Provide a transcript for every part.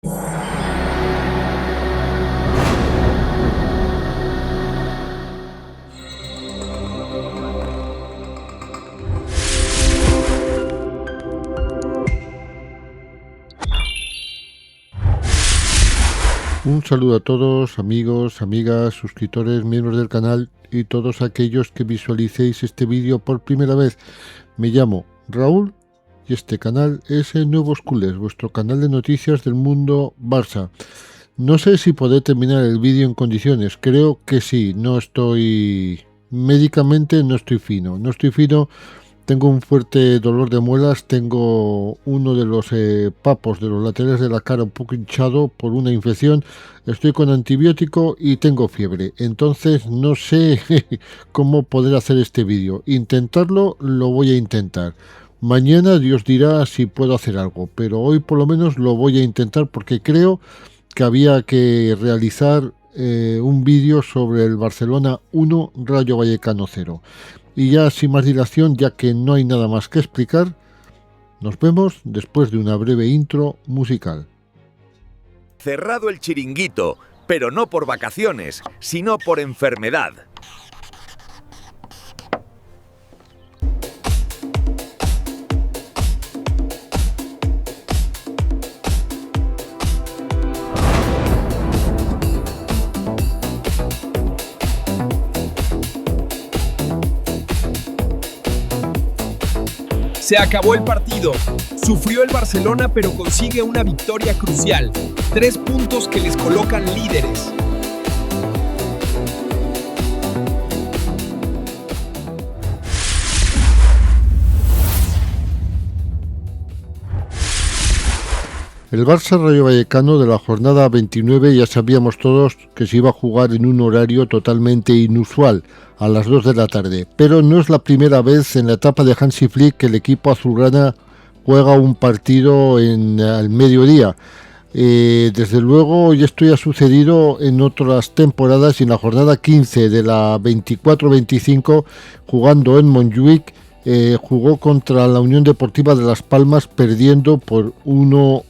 Un saludo a todos, amigos, amigas, suscriptores, miembros del canal y todos aquellos que visualicéis este vídeo por primera vez. Me llamo Raúl y este canal es el Nuevos Culers, vuestro canal de noticias del mundo Barça. No sé si podré terminar el vídeo en condiciones, creo que sí, médicamente no estoy fino. Tengo un fuerte dolor de muelas, tengo uno de los papos de los laterales de la cara un poco hinchado por una infección, estoy con antibiótico y tengo fiebre. Entonces no sé cómo poder hacer este vídeo. Intentarlo, lo voy a intentar. Mañana Dios dirá si puedo hacer algo, pero hoy por lo menos lo voy a intentar porque creo que había que realizar un vídeo sobre el Barcelona 1, Rayo Vallecano 0. Y ya sin más dilación, ya que no hay nada más que explicar, nos vemos después de una breve intro musical. Cerrado el chiringuito, pero no por vacaciones, sino por enfermedad. Se acabó el partido. Sufrió el Barcelona, pero consigue una victoria crucial. 3 puntos que les colocan líderes. El Barça Rayo Vallecano de la jornada 29 ya sabíamos todos que se iba a jugar en un horario totalmente inusual, a las 2 de la tarde, pero no es la primera vez en la etapa de Hansi Flick que el equipo azulgrana juega un partido al mediodía. Desde luego, y esto ya ha sucedido en otras temporadas, y en la jornada 15 de la 24-25, jugando en Montjuic, jugó contra la Unión Deportiva de Las Palmas, perdiendo por 1-2.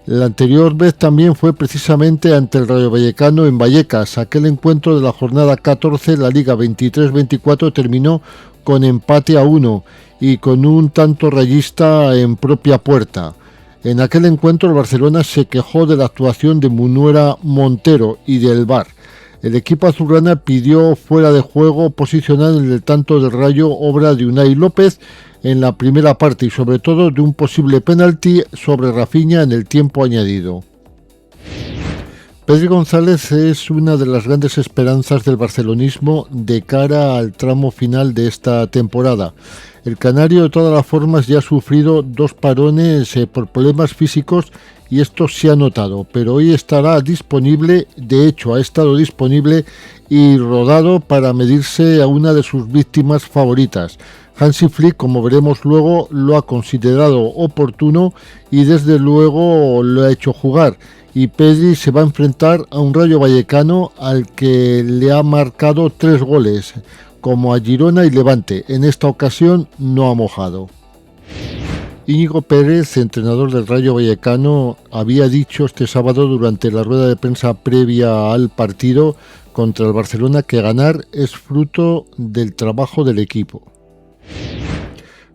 La anterior vez también fue precisamente ante el Rayo Vallecano en Vallecas. Aquel encuentro de la jornada 14, la Liga 23-24, terminó con empate a 1 y con un tanto rayista en propia puerta. En aquel encuentro el Barcelona se quejó de la actuación de Munuera Montero y del VAR. El equipo azulgrana pidió fuera de juego posicional en el tanto del Rayo, obra de Unai López en la primera parte, y sobre todo de un posible penalti sobre Rafinha en el tiempo añadido. Pedri González es una de las grandes esperanzas del barcelonismo de cara al tramo final de esta temporada. El canario de todas las formas ya ha sufrido 2 parones por problemas físicos y esto se ha notado, pero hoy estará disponible, de hecho ha estado disponible y rodado para medirse a una de sus víctimas favoritas. Hansi Flick, como veremos luego, lo ha considerado oportuno y desde luego lo ha hecho jugar. Y Pedri se va a enfrentar a un Rayo Vallecano al que le ha marcado 3 goles, como a Girona y Levante. En esta ocasión no ha mojado. Íñigo Pérez, entrenador del Rayo Vallecano, había dicho este sábado durante la rueda de prensa previa al partido contra el Barcelona que ganar es fruto del trabajo del equipo.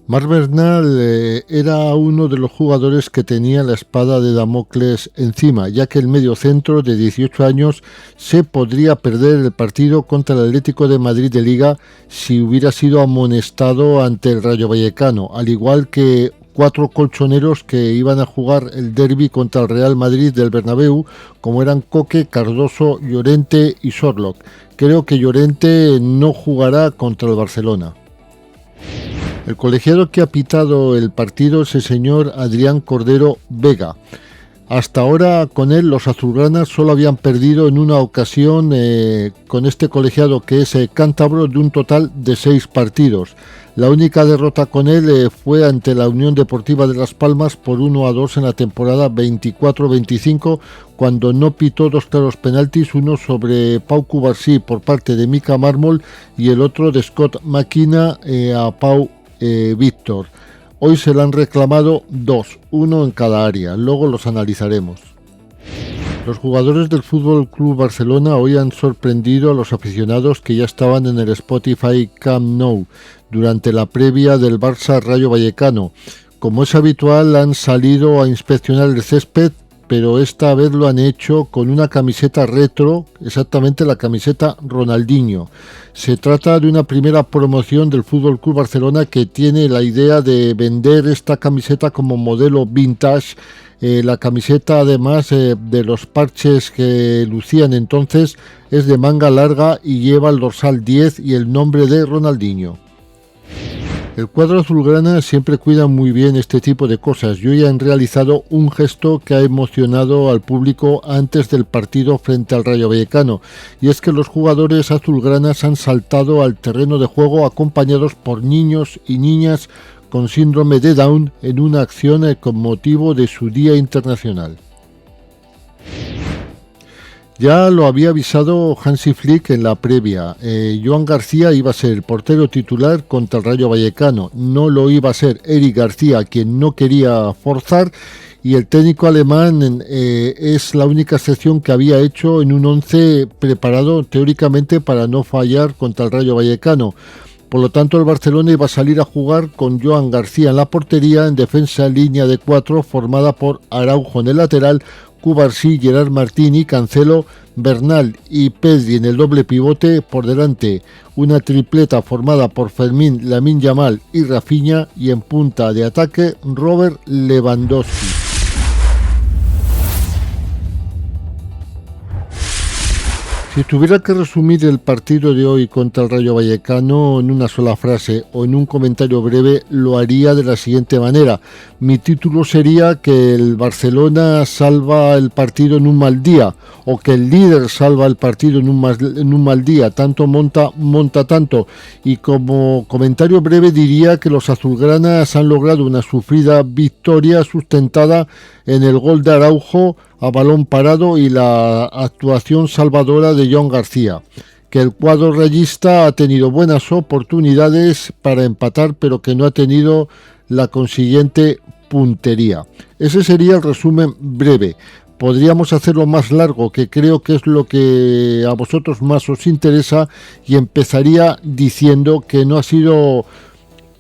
Marc Bernal era uno de los jugadores que tenía la espada de Damocles encima, ya que el mediocentro de 18 años se podría perder el partido contra el Atlético de Madrid de Liga si hubiera sido amonestado ante el Rayo Vallecano, al igual que 4 colchoneros que iban a jugar el derbi contra el Real Madrid del Bernabéu, como eran Coque, Cardoso, Llorente y Sorloth. Creo que Llorente no jugará contra el Barcelona. El colegiado que ha pitado el partido es el señor Adrián Cordero Vega. Hasta ahora con él los azulgranas solo habían perdido en una ocasión con este colegiado que es cántabro de un total de 6 partidos. La única derrota con él fue ante la Unión Deportiva de Las Palmas por 1-2 en la temporada 24-25, cuando no pitó 2 claros penaltis, uno sobre Pau Cubarsí por parte de Mika Mármol y el otro de Scott McKenna a Pau Víctor. Hoy se le han reclamado 2, uno en cada área, luego los analizaremos. Los jugadores del Fútbol Club Barcelona hoy han sorprendido a los aficionados que ya estaban en el Spotify Camp Nou durante la previa del Barça Rayo Vallecano. Como es habitual, han salido a inspeccionar el césped, pero esta vez lo han hecho con una camiseta retro, exactamente la camiseta Ronaldinho. Se trata de una primera promoción del Fútbol Club Barcelona que tiene la idea de vender esta camiseta como modelo vintage. La camiseta, además de los parches que lucían entonces, es de manga larga y lleva el dorsal 10 y el nombre de Ronaldinho. El cuadro azulgrana siempre cuida muy bien este tipo de cosas y hoy han realizado un gesto que ha emocionado al público antes del partido frente al Rayo Vallecano, y es que los jugadores azulgranas han saltado al terreno de juego acompañados por niños y niñas con síndrome de Down en una acción con motivo de su Día Internacional. Ya lo había avisado Hansi Flick en la previa. Joan García iba a ser el portero titular contra el Rayo Vallecano. No lo iba a ser Eric García, quien no quería forzar, y el técnico alemán es la única excepción que había hecho en un 11 preparado teóricamente para no fallar contra el Rayo Vallecano. Por lo tanto, el Barcelona iba a salir a jugar con Joan García en la portería, en defensa línea de 4 formada por Araujo en el lateral, Cubarsí, Gerard Martín y Cancelo, Bernal y Pedri en el doble pivote, por delante una tripleta formada por Fermín, Lamine Yamal y Rafinha, y en punta de ataque Robert Lewandowski. Si tuviera que resumir el partido de hoy contra el Rayo Vallecano en una sola frase o en un comentario breve, lo haría de la siguiente manera. Mi título sería que el Barcelona salva el partido en un mal día, o que el líder salva el partido en un mal día, tanto monta tanto. Y como comentario breve diría que los azulgranas han logrado una sufrida victoria sustentada en el gol de Araujo a balón parado y la actuación salvadora de Joan García, que el cuadro rayista ha tenido buenas oportunidades para empatar, pero que no ha tenido la consiguiente puntería. Ese sería el resumen breve. Podríamos hacerlo más largo, que creo que es lo que a vosotros más os interesa, y empezaría diciendo que no ha sido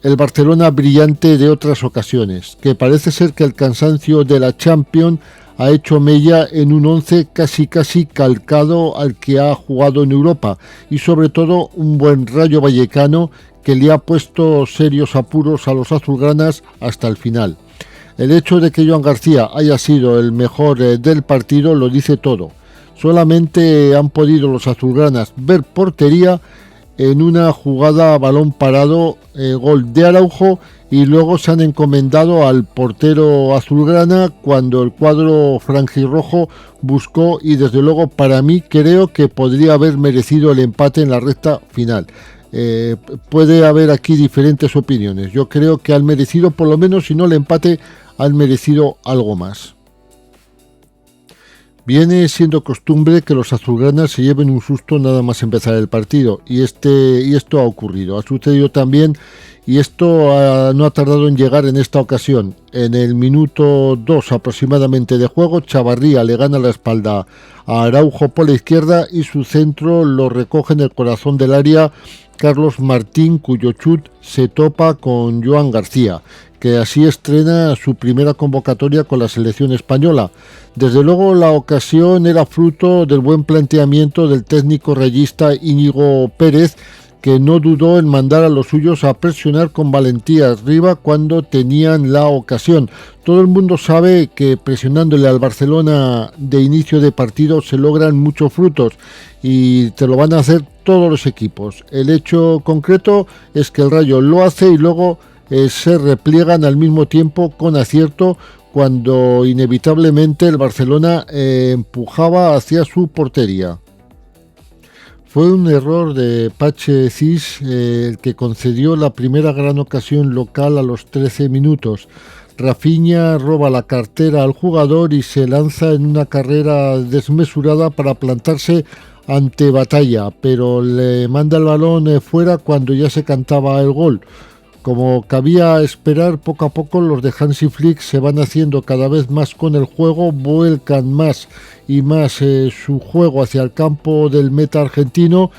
el Barcelona brillante de otras ocasiones, que parece ser que el cansancio de la Champions ha hecho mella en un 11 casi calcado al que ha jugado en Europa, y sobre todo un buen Rayo Vallecano que le ha puesto serios apuros a los azulgranas hasta el final. El hecho de que Joan García haya sido el mejor del partido lo dice todo. Solamente han podido los azulgranas ver portería en una jugada a balón parado, gol de Araujo, y luego se han encomendado al portero azulgrana cuando el cuadro franjirrojo buscó, y desde luego para mí creo que podría haber merecido el empate en la recta final. Puede haber aquí diferentes opiniones. Yo creo que han merecido, por lo menos si no el empate, han merecido algo más. Viene siendo costumbre que los azulgranas se lleven un susto nada más empezar el partido, y esto ha ocurrido. Ha sucedido también, y esto no ha tardado en llegar en esta ocasión. En el minuto 2 aproximadamente de juego, Chavarría le gana la espalda a Araujo por la izquierda y su centro lo recoge en el corazón del área Carlos Martín, cuyo chut se topa con Joan García, que así estrena su primera convocatoria con la selección española. Desde luego la ocasión era fruto del buen planteamiento del técnico rayista Íñigo Pérez, que no dudó en mandar a los suyos a presionar con valentía arriba cuando tenían la ocasión. Todo el mundo sabe que presionándole al Barcelona de inicio de partido se logran muchos frutos, y te lo van a hacer todos los equipos. El hecho concreto es que el Rayo lo hace y luego se repliegan al mismo tiempo con acierto, cuando inevitablemente el Barcelona empujaba hacia su portería. Fue un error de Pache Cis el que concedió la primera gran ocasión local a los 13 minutos. Rafinha roba la cartera al jugador y se lanza en una carrera desmesurada para plantarse ante Batalla, pero le manda el balón fuera cuando ya se cantaba el gol. Como cabía esperar, poco a poco los de Hansi Flick se van haciendo cada vez más con el juego, vuelcan más y más su juego hacia el campo del meta argentino,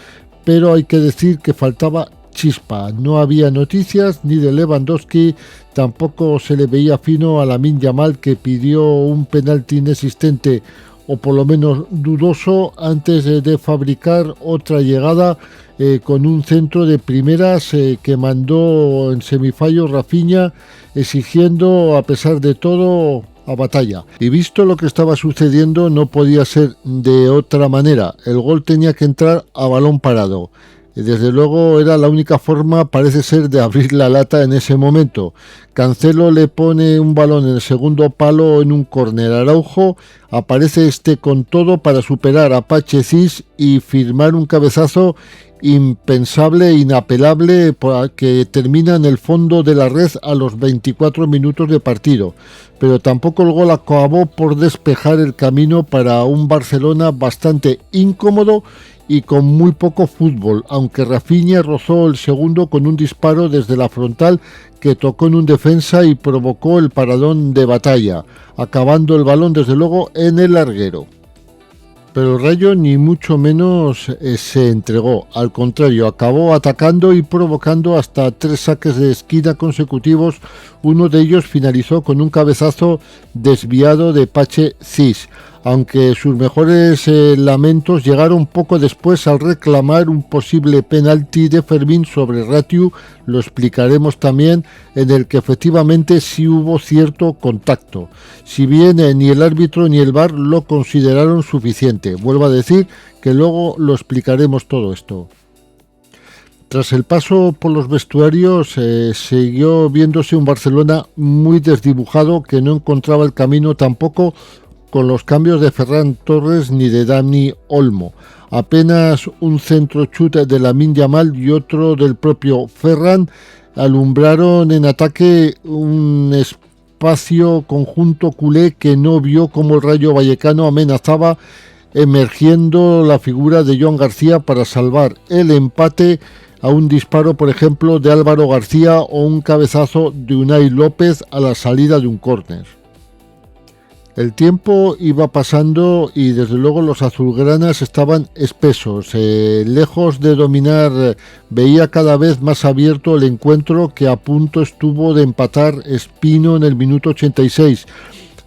pero hay que decir que faltaba chispa. No había noticias ni de Lewandowski, tampoco se le veía fino a Lamine Yamal, que pidió un penalti inexistente o por lo menos dudoso antes de fabricar otra llegada con un centro de primeras que mandó en semifallo Rafinha, exigiendo a pesar de todo a batalla. Y visto lo que estaba sucediendo, no podía ser de otra manera. El gol tenía que entrar a balón parado. Desde luego era la única forma, parece ser, de abrir la lata en ese momento. Cancelo le pone un balón en el segundo palo en un córner. Araujo aparece con todo para superar a Pache Ciss y firmar un cabezazo impensable, inapelable, que termina en el fondo de la red a los 24 minutos de partido. Pero tampoco el gol acabó por despejar el camino para un Barcelona bastante incómodo y con muy poco fútbol, aunque Rafinha rozó el segundo con un disparo desde la frontal que tocó en un defensa y provocó el paradón de batalla, acabando el balón desde luego en el larguero. Pero el Rayo ni mucho menos se entregó, al contrario, acabó atacando y provocando hasta 3 saques de esquina consecutivos. Uno de ellos finalizó con un cabezazo desviado de Pache Ciss, aunque sus mejores lamentos llegaron poco después al reclamar un posible penalti de Fermín sobre Ratiu, lo explicaremos también, en el que efectivamente sí hubo cierto contacto, si bien ni el árbitro ni el VAR lo consideraron suficiente. Vuelvo a decir que luego lo explicaremos todo esto. Tras el paso por los vestuarios siguió viéndose un Barcelona muy desdibujado, que no encontraba el camino tampoco con los cambios de Ferran Torres ni de Dani Olmo. Apenas un centro chute de Lamine Yamal y otro del propio Ferran alumbraron en ataque un espacio conjunto culé que no vio cómo el Rayo Vallecano amenazaba, emergiendo la figura de Joan García para salvar el empate a un disparo, por ejemplo, de Álvaro García o un cabezazo de Unai López a la salida de un córner. El tiempo iba pasando y desde luego los azulgranas estaban espesos. Lejos de dominar, veía cada vez más abierto el encuentro, que a punto estuvo de empatar Espino en el minuto 86,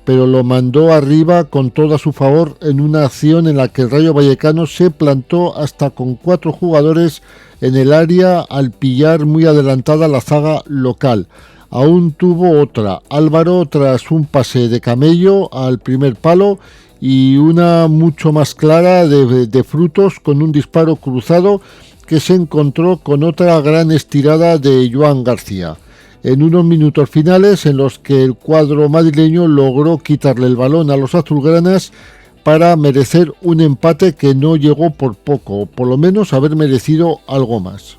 pero lo mandó arriba con todo a su favor en una acción en la que el Rayo Vallecano se plantó hasta con 4 jugadores en el área al pillar muy adelantada la zaga local. Aún tuvo otra, Álvaro, tras un pase de Camello al primer palo, y una mucho más clara de Frutos con un disparo cruzado que se encontró con otra gran estirada de Joan García. En unos minutos finales en los que el cuadro madrileño logró quitarle el balón a los azulgranas para merecer un empate que no llegó por poco, o por lo menos haber merecido algo más.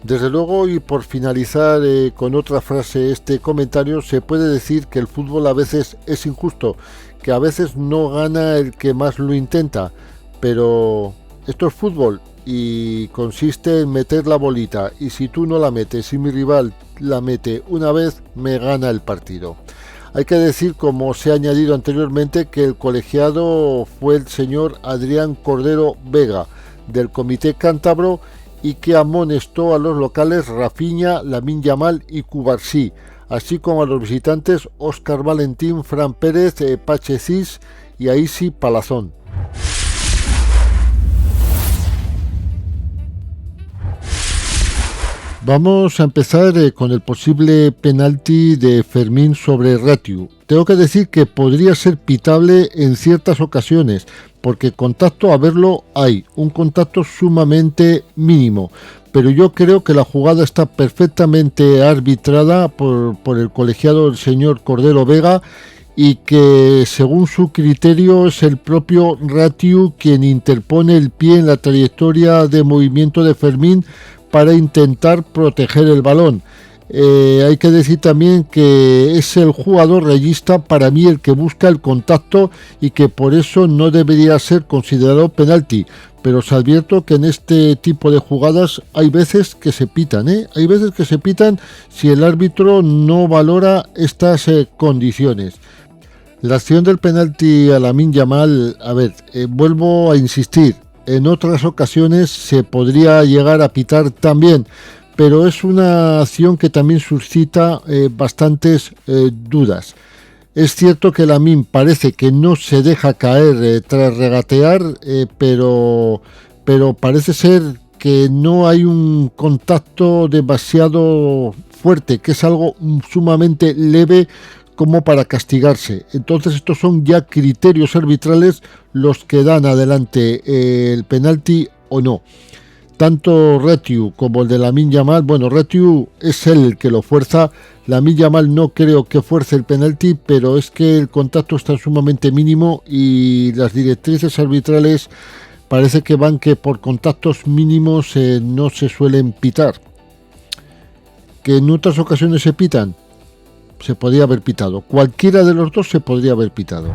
Desde luego, y por finalizar con otra frase este comentario, se puede decir que el fútbol a veces es injusto, que a veces no gana el que más lo intenta, pero esto es fútbol y consiste en meter la bolita, y si tú no la metes y mi rival la mete una vez, me gana el partido. Hay que decir, como se ha añadido anteriormente, que el colegiado fue el señor Adrián Cordero Vega, del Comité Cántabro, y que amonestó a los locales Rafinha, Lamine Yamal y Cubarsí, así como a los visitantes Óscar Valentín, Fran Pérez, Pache Ciss y Aissi Palazón. Vamos a empezar con el posible penalti de Fermín sobre Ratiu. Tengo que decir que podría ser pitable en ciertas ocasiones, porque contacto a verlo hay, un contacto sumamente mínimo, pero yo creo que la jugada está perfectamente arbitrada por el colegiado del señor Cordero Vega, y que según su criterio es el propio Ratiu quien interpone el pie en la trayectoria de movimiento de Fermín para intentar proteger el balón. Hay que decir también que es el jugador rayista para mí el que busca el contacto y que por eso no debería ser considerado penalti, pero os advierto que en este tipo de jugadas hay veces que se pitan, hay veces que se pitan si el árbitro no valora estas condiciones. La acción del penalti a Lamine Yamal, vuelvo a insistir, en otras ocasiones se podría llegar a pitar también, pero es una acción que también suscita bastantes dudas. Es cierto que Lamine parece que no se deja caer tras regatear, pero parece ser que no hay un contacto demasiado fuerte, que es algo sumamente leve como para castigarse. Entonces estos son ya criterios arbitrales los que dan adelante el penalti o no. Tanto Ratiu como el de Lamine Yamal, Ratiu es él el que lo fuerza, Lamine Yamal no creo que fuerce el penalti, pero es que el contacto está sumamente mínimo y las directrices arbitrales parece que van que por contactos mínimos no se suelen pitar. Que en otras ocasiones se pitan, se podría haber pitado. Cualquiera de los dos se podría haber pitado.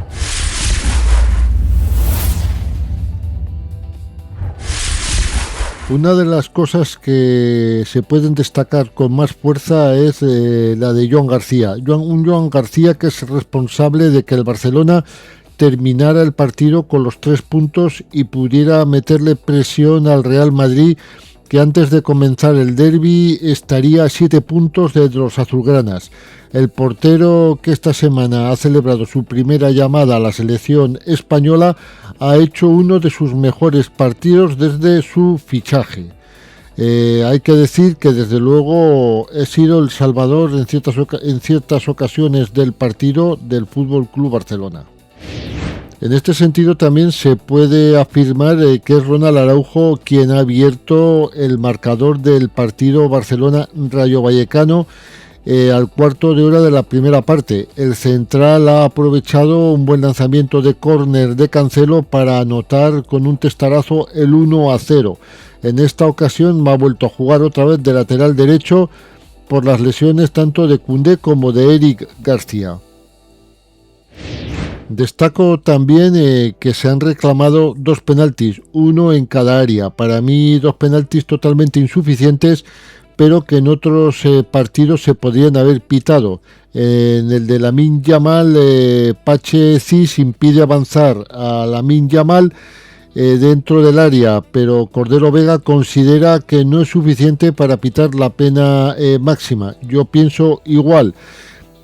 Una de las cosas que se pueden destacar con más fuerza es la de Joan García. Joan García que es responsable de que el Barcelona terminara el partido con los 3 puntos y pudiera meterle presión al Real Madrid, que antes de comenzar el derbi estaría a 7 puntos de los azulgranas. El portero, que esta semana ha celebrado su primera llamada a la selección española, ha hecho uno de sus mejores partidos desde su fichaje. Hay que decir que desde luego he sido el salvador en ciertas ocasiones del partido del Fútbol Club Barcelona. En este sentido también se puede afirmar que es Ronald Araujo quien ha abierto el marcador del partido Barcelona-Rayo Vallecano al cuarto de hora de la primera parte. El central ha aprovechado un buen lanzamiento de córner de Cancelo para anotar con un testarazo el 1-0. En esta ocasión ha vuelto a jugar otra vez de lateral derecho por las lesiones tanto de Koundé como de Eric García. Destaco también que se han reclamado 2 penaltis, uno en cada área. Para mí 2 penaltis totalmente insuficientes, pero que en otros partidos se podrían haber pitado. En el de Lamine Yamal, Pache Cis impide avanzar a Lamine Yamal dentro del área, pero Cordero Vega considera que no es suficiente para pitar la pena máxima. Yo pienso igual,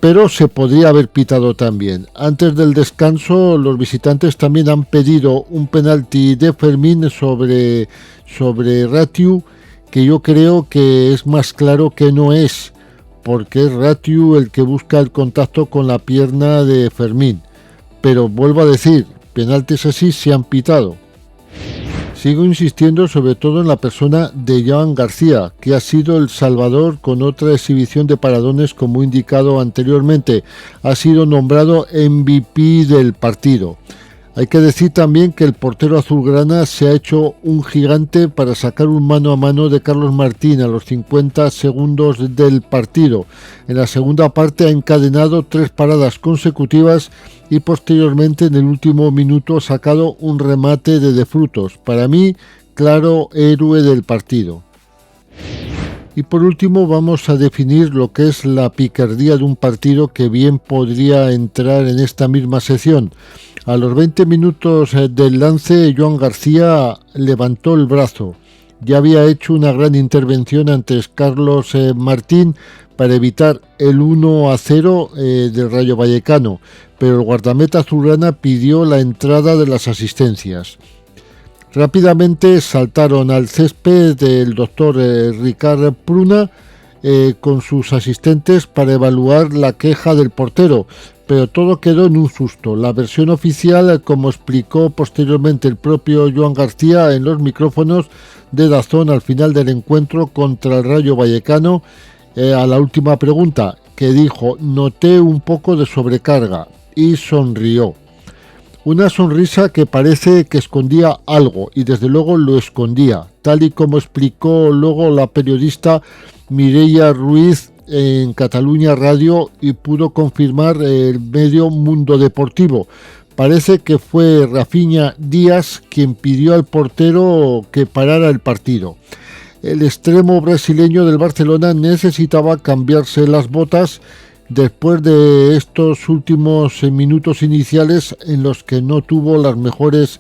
pero se podría haber pitado también. Antes del descanso, los visitantes también han pedido un penalti de Fermín sobre Ratiu, que yo creo que es más claro que no es, porque es Ratiu el que busca el contacto con la pierna de Fermín. Pero vuelvo a decir, penaltis así se han pitado. Sigo insistiendo sobre todo en la persona de Joan García, que ha sido el salvador con otra exhibición de paradones como indicado anteriormente. Ha sido nombrado MVP del partido. Hay que decir también que el portero azulgrana se ha hecho un gigante para sacar un mano a mano de Carlos Martín a los 50 segundos del partido. En la segunda parte ha encadenado 3 paradas consecutivas y posteriormente en el último minuto ha sacado un remate de Frutos. Para mí, claro héroe del partido. Y por último vamos a definir lo que es la picardía de un partido que bien podría entrar en esta misma sección. A los 20 minutos del lance, Joan García levantó el brazo. Ya había hecho una gran intervención ante Carlos Martín para evitar el 1-0 del Rayo Vallecano, pero el guardameta azulgrana pidió la entrada de las asistencias. Rápidamente saltaron al césped del doctor Ricard Pruna con sus asistentes para evaluar la queja del portero, pero todo quedó en un susto. La versión oficial, como explicó posteriormente el propio Joan García en los micrófonos de DAZN al final del encuentro contra el Rayo Vallecano, a la última pregunta, que dijo: noté un poco de sobrecarga, y sonrió. Una sonrisa que parece que escondía algo, y desde luego lo escondía, tal y como explicó luego la periodista Mireia Ruiz en Cataluña Radio y pudo confirmar el medio Mundo Deportivo. Parece que fue Rafinha Díaz quien pidió al portero que parara el partido. El extremo brasileño del Barcelona necesitaba cambiarse las botas después de estos últimos minutos iniciales en los que no tuvo las mejores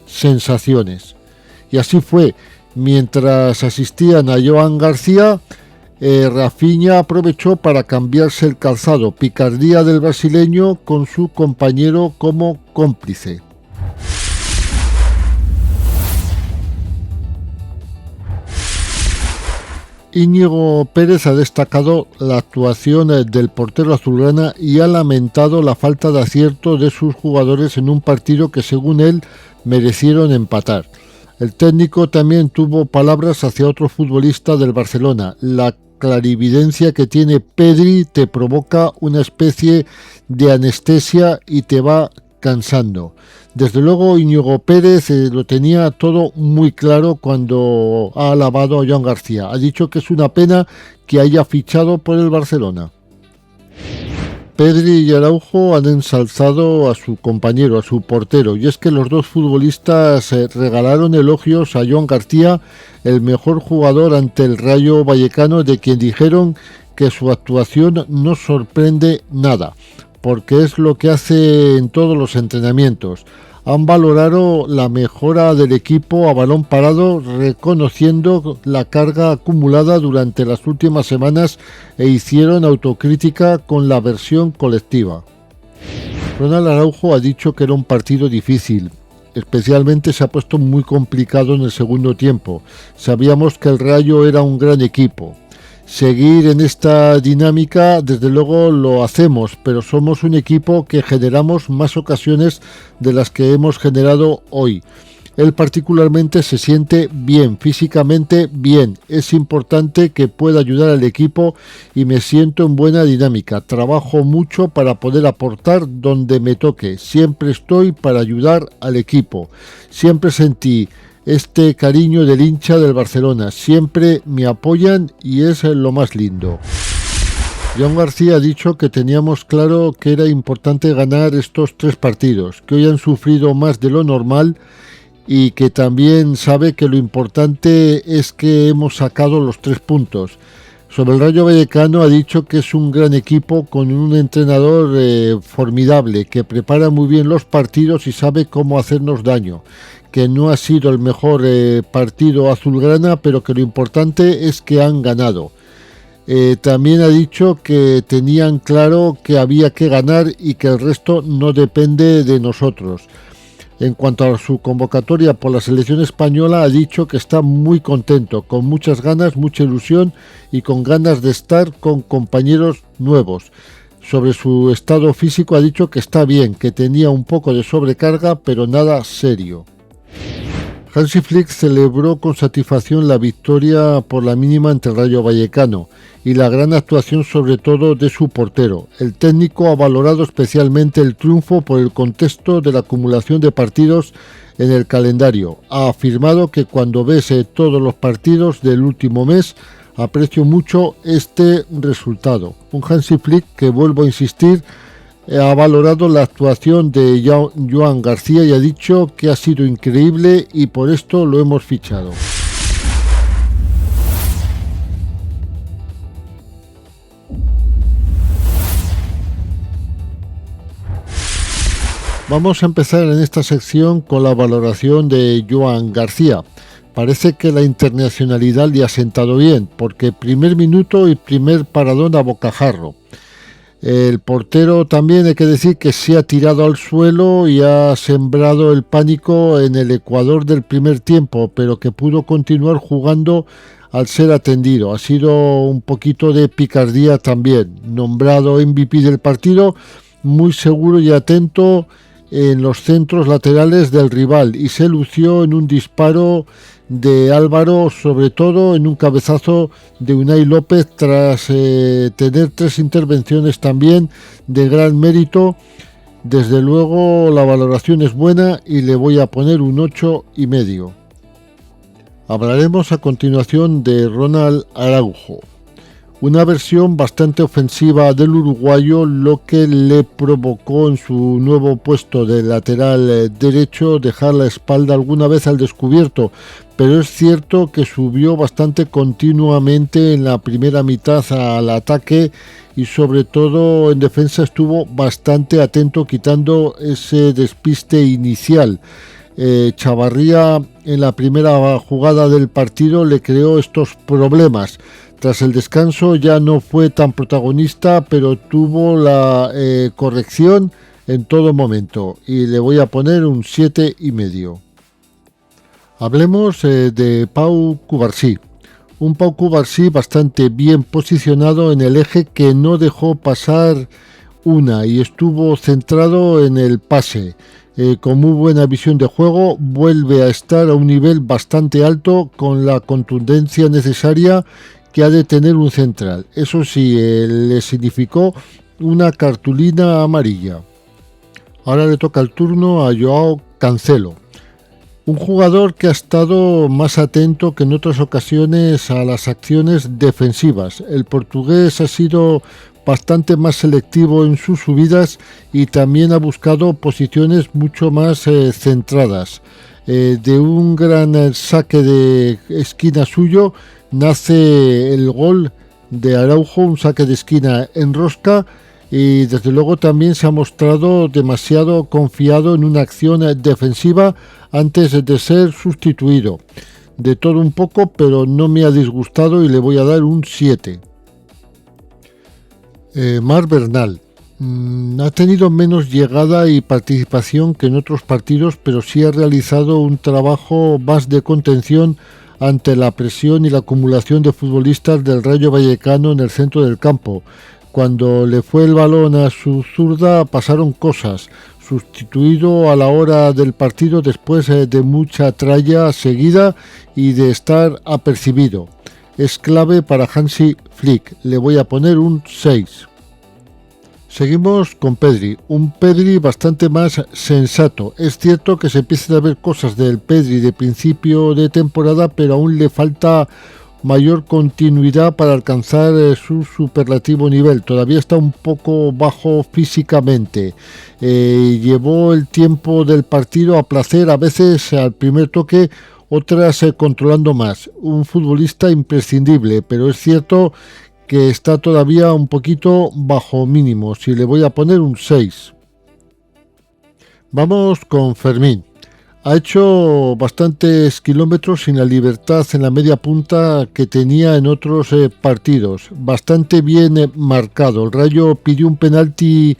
sensaciones. Y así fue. Mientras asistían a Joan García, Rafinha aprovechó para cambiarse el calzado. Picardía del brasileño con su compañero como cómplice. Íñigo Pérez ha destacado la actuación del portero azulgrana y ha lamentado la falta de acierto de sus jugadores en un partido que, según él, merecieron empatar. El técnico también tuvo palabras hacia otro futbolista del Barcelona. La clarividencia que tiene Pedri te provoca una especie de anestesia y te va cansando. Desde luego Íñigo Pérez lo tenía todo muy claro cuando ha alabado a Joan García. Ha dicho que es una pena que haya fichado por el Barcelona. Pedri y Araujo han ensalzado a su compañero, a su portero, y es que los dos futbolistas regalaron elogios a Joan García, el mejor jugador ante el Rayo Vallecano, de quien dijeron que su actuación no sorprende nada, porque es lo que hace en todos los entrenamientos. Han valorado la mejora del equipo a balón parado, reconociendo la carga acumulada durante las últimas semanas e hicieron autocrítica con la versión colectiva. Ronald Araujo ha dicho que era un partido difícil. Especialmente se ha puesto muy complicado en el segundo tiempo. Sabíamos que el Rayo era un gran equipo. Seguir en esta dinámica, desde luego lo hacemos, pero somos un equipo que generamos más ocasiones de las que hemos generado hoy. Él particularmente se siente bien, físicamente bien. Es importante que pueda ayudar al equipo y me siento en buena dinámica. Trabajo mucho para poder aportar donde me toque. Siempre estoy para ayudar al equipo. Siempre sentí este cariño del hincha del Barcelona, siempre me apoyan y es lo más lindo. Joan García ha dicho que teníamos claro que era importante ganar estos 3 partidos, que hoy han sufrido más de lo normal y que también sabe que lo importante es que hemos sacado los 3 puntos. Sobre el Rayo Vallecano ha dicho que es un gran equipo con un entrenador formidable, que prepara muy bien los partidos y sabe cómo hacernos daño, que no ha sido el mejor partido azulgrana, pero que lo importante es que han ganado. También ha dicho que tenían claro que había que ganar y que el resto no depende de nosotros. En cuanto a su convocatoria por la selección española, ha dicho que está muy contento, con muchas ganas, mucha ilusión y con ganas de estar con compañeros nuevos. Sobre su estado físico ha dicho que está bien, que tenía un poco de sobrecarga, pero nada serio. Hansi Flick celebró con satisfacción la victoria por la mínima ante el Rayo Vallecano y la gran actuación sobre todo de su portero. El técnico ha valorado especialmente el triunfo por el contexto de la acumulación de partidos en el calendario. Ha afirmado que cuando ves todos los partidos del último mes, aprecio mucho este resultado. Un Hansi Flick que, vuelvo a insistir, ha valorado la actuación de Joan García y ha dicho que ha sido increíble y por esto lo hemos fichado. Vamos a empezar en esta sección con la valoración de Joan García. Parece que la internacionalidad le ha sentado bien, porque primer minuto y primer paradón a bocajarro. El portero también hay que decir que se ha tirado al suelo y ha sembrado el pánico en el Ecuador del primer tiempo, pero que pudo continuar jugando al ser atendido. Ha sido un poquito de picardía también. Nombrado MVP del partido, muy seguro y atento en los centros laterales del rival y se lució en un disparo de Álvaro, sobre todo en un cabezazo de Unai López tras tener 3 intervenciones también de gran mérito. Desde luego la valoración es buena y le voy a poner un 8,5. Hablaremos a continuación de Ronald Araujo. Una versión bastante ofensiva del uruguayo, lo que le provocó en su nuevo puesto de lateral derecho dejar la espalda alguna vez al descubierto, pero es cierto que subió bastante continuamente en la primera mitad al ataque y sobre todo en defensa estuvo bastante atento quitando ese despiste inicial. Chavarría en la primera jugada del partido le creó estos problemas. Tras el descanso ya no fue tan protagonista, pero tuvo la corrección en todo momento y le voy a poner un 7,5. Hablemos de Pau Cubarsí. Un Pau Cubarsí bastante bien posicionado en el eje que no dejó pasar una y estuvo centrado en el pase. Con muy buena visión de juego, vuelve a estar a un nivel bastante alto con la contundencia necesaria que ha de tener un central. Eso sí, le significó una cartulina amarilla. Ahora le toca el turno a Joao Cancelo. Un jugador que ha estado más atento que en otras ocasiones a las acciones defensivas. El portugués ha sido bastante más selectivo en sus subidas y también ha buscado posiciones mucho más centradas. De un gran saque de esquina suyo nace el gol de Araujo, un saque de esquina en rosca, y desde luego también se ha mostrado demasiado confiado en una acción defensiva antes de ser sustituido. De todo un poco, pero no me ha disgustado y le voy a dar un 7. Marc Bernal. Ha tenido menos llegada y participación que en otros partidos, pero sí ha realizado un trabajo más de contención ante la presión y la acumulación de futbolistas del Rayo Vallecano en el centro del campo. Cuando le fue el balón a su zurda pasaron cosas. Sustituido a la hora del partido después de mucha tralla seguida y de estar apercibido. Es clave para Hansi Flick. Le voy a poner un 6. Seguimos con Pedri, un Pedri bastante más sensato. Es cierto que se empiezan a ver cosas del Pedri de principio de temporada, pero aún le falta mayor continuidad para alcanzar su superlativo nivel. Todavía está un poco bajo físicamente. Llevó el tiempo del partido a placer, a veces al primer toque, otras controlando más. Un futbolista imprescindible, pero es cierto que está todavía un poquito bajo mínimos y le voy a poner un 6. Vamos con Fermín. Ha hecho bastantes kilómetros sin la libertad en la media punta que tenía en otros partidos. Bastante bien marcado. El Rayo pidió un penalti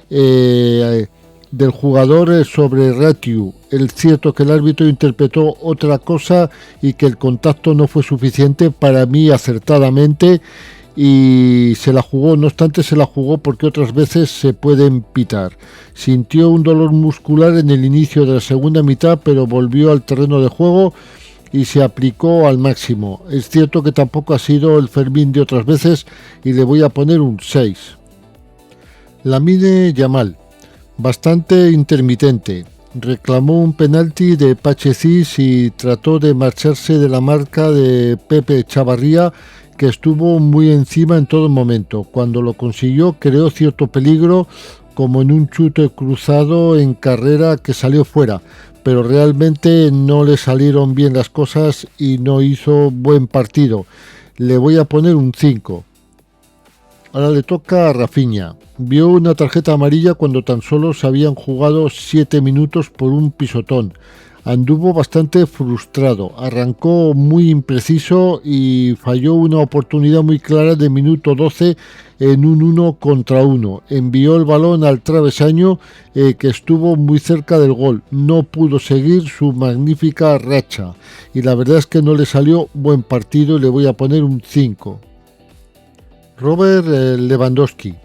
del jugador sobre Ratiu. Es cierto que el árbitro interpretó otra cosa y que el contacto no fue suficiente, para mí acertadamente, y se la jugó. No obstante, se la jugó porque otras veces se pueden pitar. Sintió un dolor muscular en el inicio de la segunda mitad, pero volvió al terreno de juego y se aplicó al máximo. Es cierto que tampoco ha sido el Fermín de otras veces y le voy a poner un 6. Lamine Yamal, bastante intermitente. Reclamó un penalti de Pachecís y trató de marcharse de la marca de Pepe Chavarría, que estuvo muy encima en todo momento. Cuando lo consiguió creó cierto peligro, como en un chute cruzado en carrera que salió fuera, pero realmente no le salieron bien las cosas y no hizo buen partido. Le voy a poner un 5. Ahora le toca a Rafinha. Vio una tarjeta amarilla cuando tan solo se habían jugado 7 minutos por un pisotón. Anduvo bastante frustrado, arrancó muy impreciso y falló una oportunidad muy clara de minuto 12 en un 1 contra 1. Envió el balón al travesaño que estuvo muy cerca del gol. No pudo seguir su magnífica racha y la verdad es que no le salió buen partido y le voy a poner un 5. Robert Lewandowski.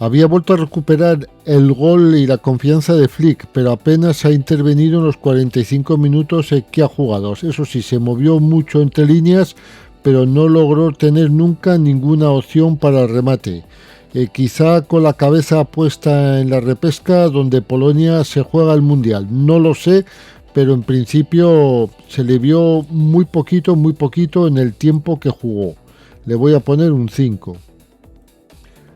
Había vuelto a recuperar el gol y la confianza de Flick, pero apenas ha intervenido en los 45 minutos que ha jugado. Eso sí, se movió mucho entre líneas, pero no logró tener nunca ninguna opción para el remate. Quizá con la cabeza puesta en la repesca donde Polonia se juega el Mundial. No lo sé, pero en principio se le vio muy poquito en el tiempo que jugó. le voy a poner un 5.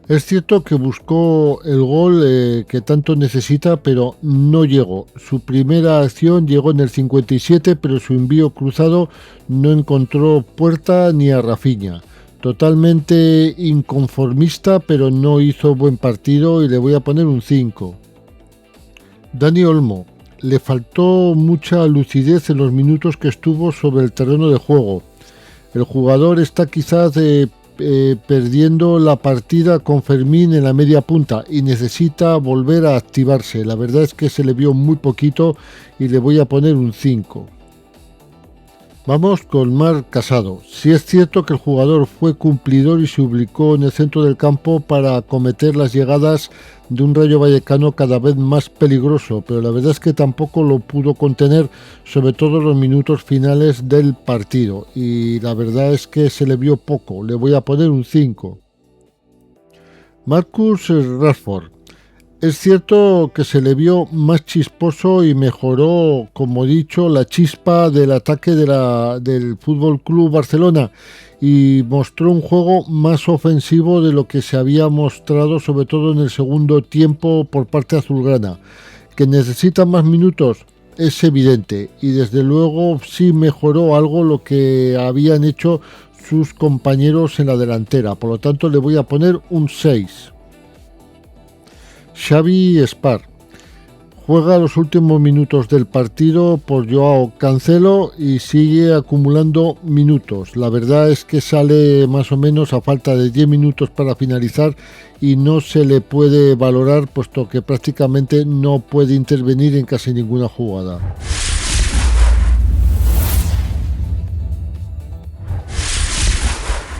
Es cierto que buscó el gol que tanto necesita, pero no llegó. Su primera acción llegó en el 57, pero su envío cruzado no encontró puerta ni a Rafinha. Totalmente inconformista, pero no hizo buen partido y le voy a poner un 5. Dani Olmo. Le faltó mucha lucidez en los minutos que estuvo sobre el terreno de juego. El jugador está quizás perdiendo la partida con Fermín en la media punta y necesita volver a activarse. La verdad es que se le vio muy poquito y le voy a poner un 5. Vamos con Marc Casado. Sí es cierto que el jugador fue cumplidor y se ubicó en el centro del campo para acometer las llegadas de un Rayo Vallecano cada vez más peligroso, pero la verdad es que tampoco lo pudo contener, sobre todo en los minutos finales del partido, y la verdad es que se le vio poco. Le voy a poner un 5. Marcus Rashford. Es cierto que se le vio más chisposo y mejoró, como he dicho, la chispa del ataque del Fútbol Club Barcelona y mostró un juego más ofensivo de lo que se había mostrado, sobre todo en el segundo tiempo por parte azulgrana. Que necesita más minutos es evidente y desde luego sí mejoró algo lo que habían hecho sus compañeros en la delantera. Por lo tanto le voy a poner un 6. Xavi Espar juega los últimos minutos del partido por Joao Cancelo y sigue acumulando minutos. La verdad es que sale más o menos a falta de 10 minutos para finalizar y no se le puede valorar puesto que prácticamente no puede intervenir en casi ninguna jugada.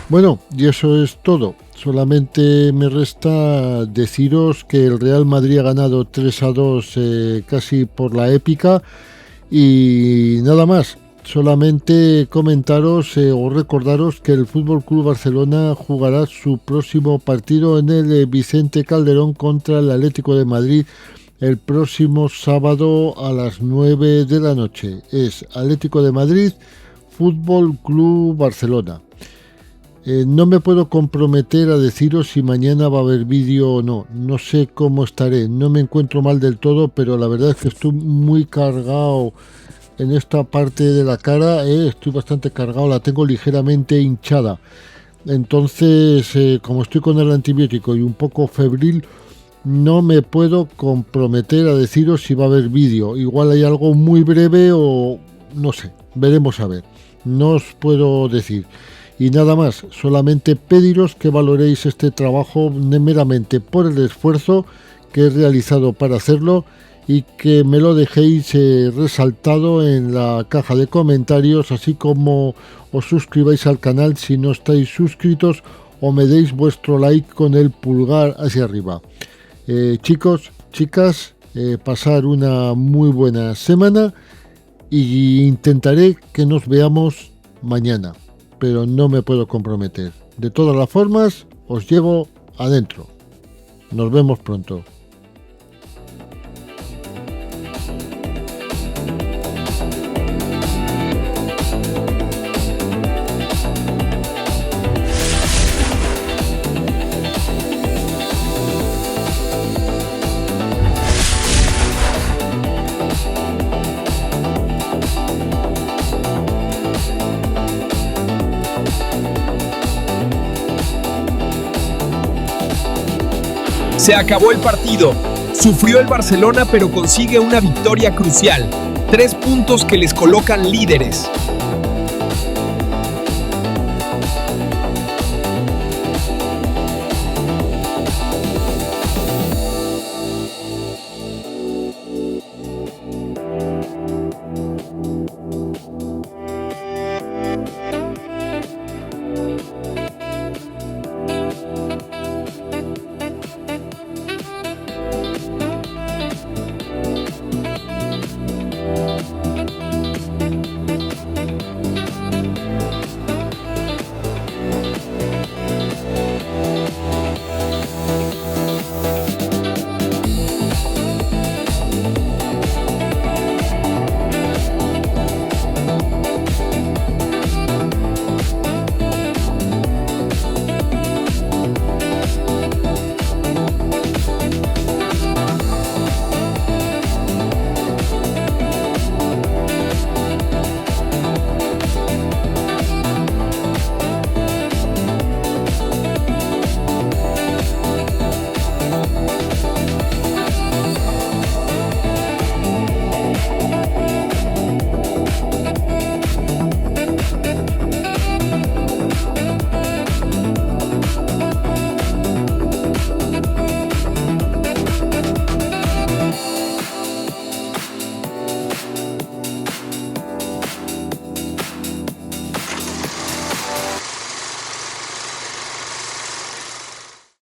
Bueno, y eso es todo. Solamente me resta deciros que el Real Madrid ha ganado 3-2 casi por la épica y nada más. Solamente comentaros o recordaros que el FC Barcelona jugará su próximo partido en el Vicente Calderón contra el Atlético de Madrid el próximo sábado a las 9 de la noche. Es Atlético de Madrid, FC Barcelona. No me puedo comprometer a deciros si mañana va a haber vídeo o no. No sé cómo estaré. No me encuentro mal del todo, pero la verdad es que estoy muy cargado en esta parte de la cara. Estoy bastante cargado, la tengo ligeramente hinchada. Entonces, como estoy con el antibiótico y un poco febril, no me puedo comprometer a deciros si va a haber vídeo. Igual hay algo muy breve o no sé. Veremos a ver. No os puedo decir. Y nada más, solamente pediros que valoréis este trabajo meramente por el esfuerzo que he realizado para hacerlo y que me lo dejéis resaltado en la caja de comentarios, así como os suscribáis al canal si no estáis suscritos o me deis vuestro like con el pulgar hacia arriba. Chicos, chicas, pasar una muy buena semana y intentaré que nos veamos mañana. Pero no me puedo comprometer. De todas las formas, os llevo adentro. Nos vemos pronto. Se acabó el partido. Sufrió el Barcelona, pero consigue una victoria crucial. 3 puntos que les colocan líderes.